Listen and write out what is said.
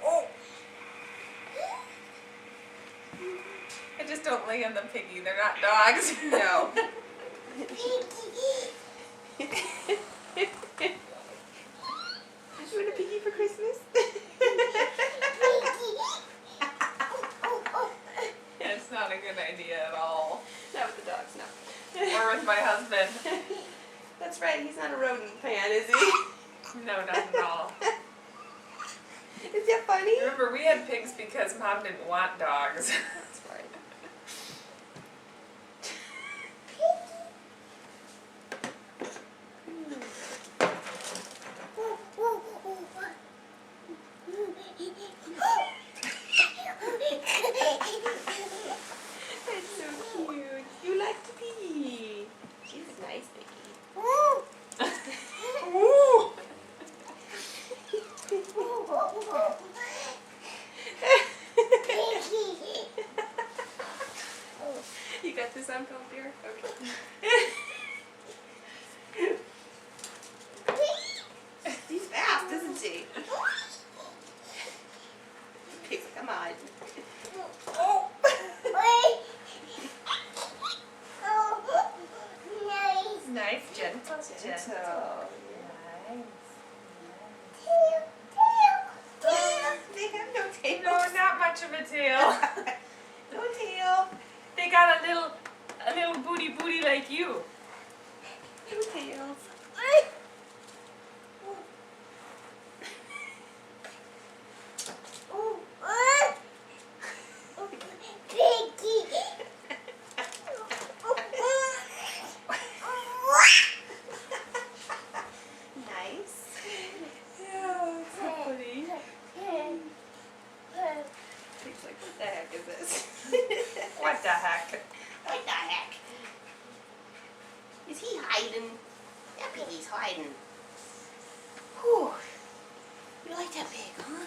Oh. I just don't lay on the piggy. They're not dogs. No. You want a piggy for Christmas? Yeah, it's not a good idea at all. Not with the dogs, no. Or with my husband. That's right, he's not a rodent fan, is he? No, not at all. Is that funny? Remember, we had pigs because Mom didn't want dogs. That's right. That's so cute. You like to pee. She's a nice piggy. Ooh. You got this on film, dear? Okay. She's fast, isn't she? Okay, come on. Oh. Nice, gentle, gentle. They have no tail. No, not much of a tail. No tail. They got a little booty like you. No tails. Nice. Yeah, it's so funny. He's like, what the heck is this? What the heck? What the heck? Is he hiding? That piggy's hiding. Whew. You like that pig, huh?